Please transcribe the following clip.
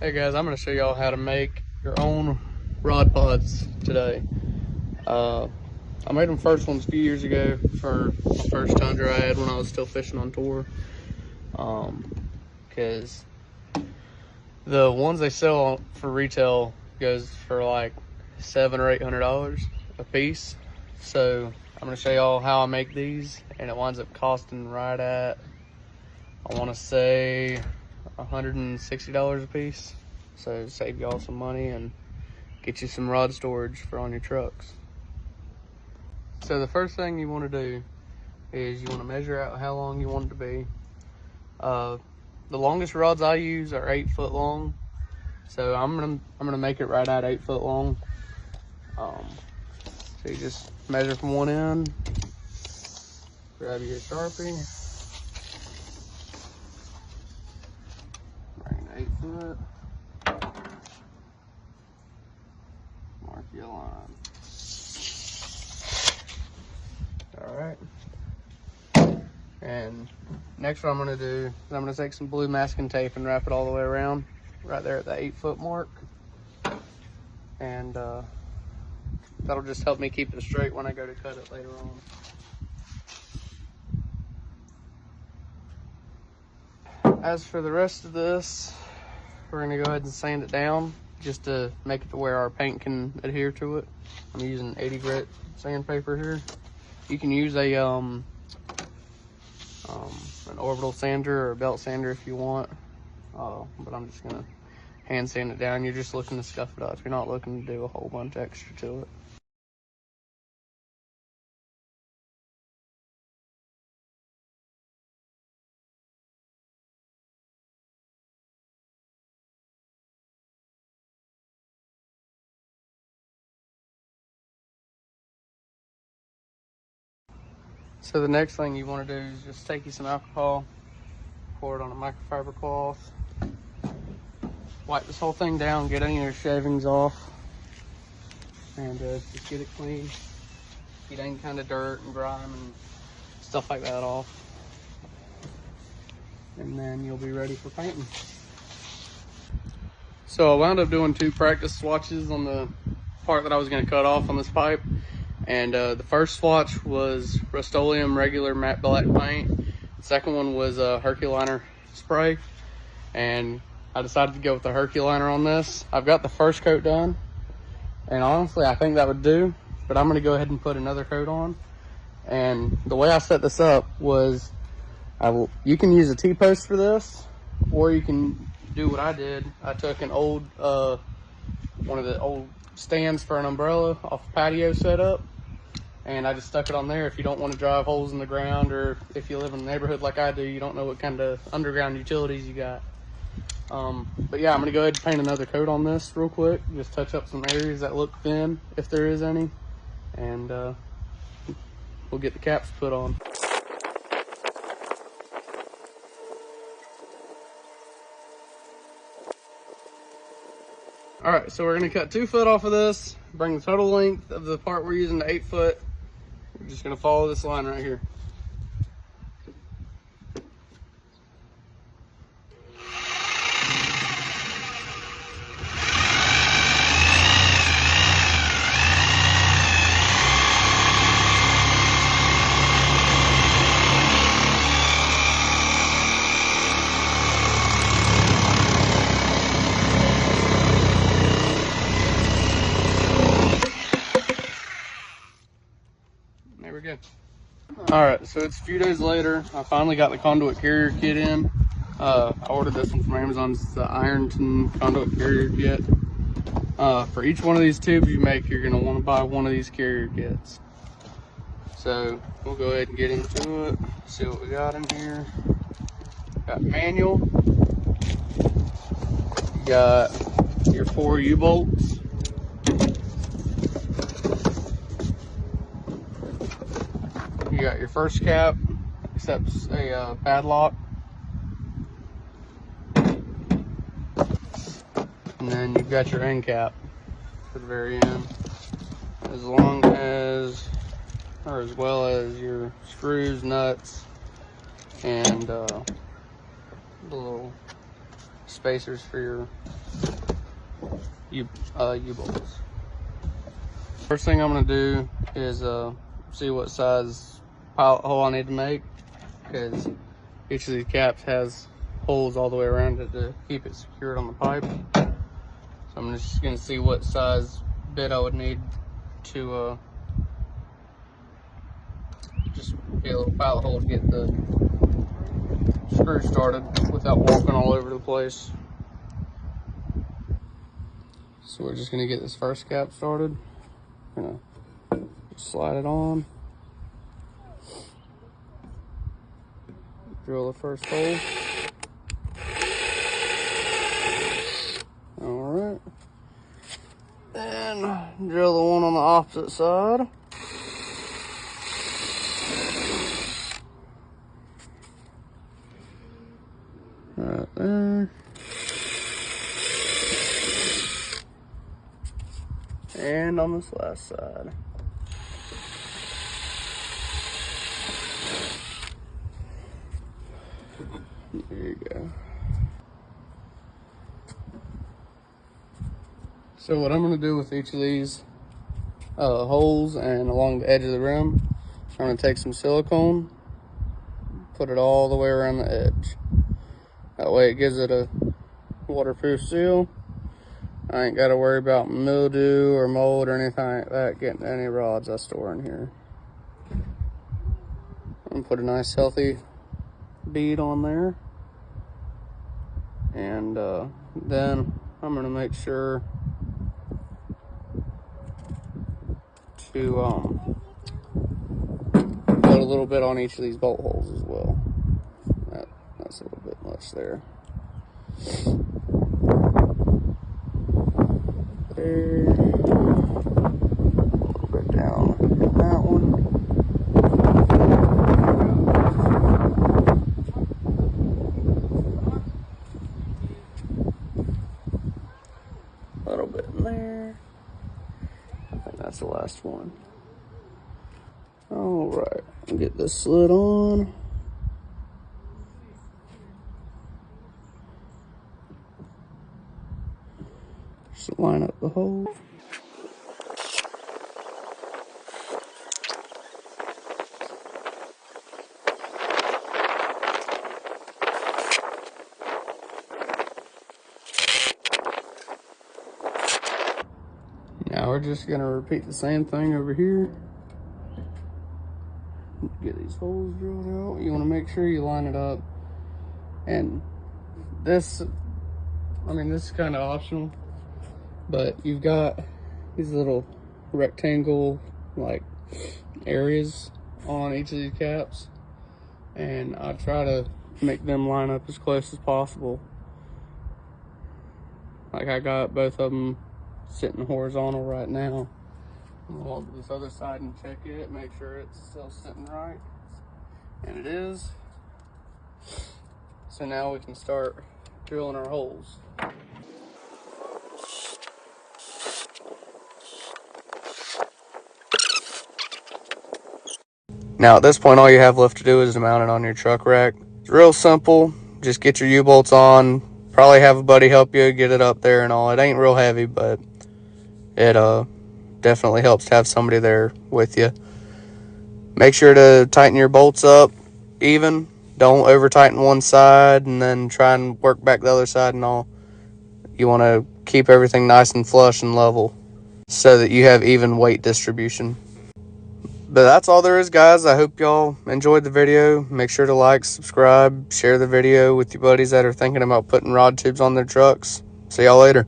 Hey guys, I'm going to show y'all how to make your own rod pods today. I made them first ones a few years ago for my first Tundra I had when I was still fishing on tour. Because the ones they sell for retail goes for like $700 or $800 a piece. So I'm going to show y'all how I make these, and it winds up costing right at, I want to say, $160 a piece. So save y'all some money and get you some rod storage for on your trucks. So the first thing you want to do is you want to measure out how long you want it to be. The longest rods I use are 8 foot long, so I'm gonna make it right at 8 foot long. So you just measure from one end, grab your Sharpie, bring 8 foot, mark your line. All right. And next what I'm gonna do is I'm gonna take some blue masking tape and wrap it all the way around, right there at the 8 foot mark. And that'll just help me keep it straight when I go to cut it later on. As for the rest of this, we're gonna go ahead and sand it down just to make it to where our paint can adhere to it. I'm using 80 grit sandpaper here. You can use an orbital sander or a belt sander if you want, but I'm just gonna hand sand it down. You're just looking to scuff it up. You're not looking to do a whole bunch extra to it. So the next thing you want to do is just take you some alcohol, pour it on a microfiber cloth, wipe this whole thing down, get any of your shavings off, and just get it clean. Get any kind of dirt and grime and stuff like that off. And then you'll be ready for painting. So I wound up doing 2 practice swatches on the part that I was going to cut off on this pipe. And the first swatch was Rust-Oleum regular matte black paint. The second one was Herculiner spray. And I decided to go with the Herculiner on this. I've got the first coat done, and honestly I think that would do, but I'm going to go ahead and put another coat on. And the way I set this up was, you can use a T-post for this, or you can do what I did. I took an old, one of the old stands for an umbrella off the patio setup, and I just stuck it on there. If you don't want to drive holes in the ground, or if you live in a neighborhood like I do, you don't know what kind of underground utilities you got. But yeah, I'm gonna go ahead and paint another coat on this real quick. Just touch up some areas that look thin, if there is any, and we'll get the caps put on. All right, so we're gonna cut 2 foot off of this, bring the total length of the part we're using to 8 foot. We're just gonna follow this line right here. There we go. All right, so it's a few days later. I finally got the conduit carrier kit in. I ordered this one from Amazon. It's the Ironton conduit carrier kit. For each one of these tubes you make, you're gonna want to buy one of these carrier kits. So we'll go ahead and get into it, see what we got in here. Got manual. You got your 4 U-bolts. You got your first cap, accepts a padlock. And then you've got your end cap at the very end, as well as your screws, nuts, and the little spacers for your U-bolts. First thing I'm gonna do is see what size pilot hole I need to make, because each of these caps has holes all the way around it to keep it secured on the pipe. So I'm just gonna see what size bit I would need to just be a little pilot hole to get the screw started without walking all over the place. So we're just gonna get this first cap started. Gonna slide it on, drill the first hole. All right, and drill the one on the opposite side. Right there. And on this last side. There you go. So what I'm going to do with each of these holes and along the edge of the rim, I'm going to take some silicone, put it all the way around the edge. That way it gives it a waterproof seal. I ain't got to worry about mildew or mold or anything like that getting any rods I store in here. I'm going to put a nice healthy bead on there. And then I'm going to make sure to put a little bit on each of these bolt holes as well. That's a little bit much there. There. A little bit down that one. A little bit in there. I think that's the last one. All right, get this slid on. Just line up the hole. Now we're just gonna repeat the same thing over here. Get these holes drilled out. You wanna make sure you line it up. And this, I mean, this is kind of optional, but you've got these little rectangle like areas on each of these caps, and I try to make them line up as close as possible. Like I got both of them sitting horizontal right now. I'm gonna walk to this other side and check it, make sure it's still sitting right, and it is. So now we can start drilling our holes. Now at this point, all you have left to do is to mount it on your truck rack. It's real simple. Just get your U-bolts on. Probably have a buddy help you get it up there and all. It ain't real heavy, but it definitely helps to have somebody there with you. Make sure to tighten your bolts up even. Don't over tighten one side and then try and work back the other side and all. You want to keep everything nice and flush and level so that you have even weight distribution. But that's all there is, guys. I hope y'all enjoyed the video. Make sure to like, subscribe, share the video with your buddies that are thinking about putting rod tubes on their trucks. See y'all later.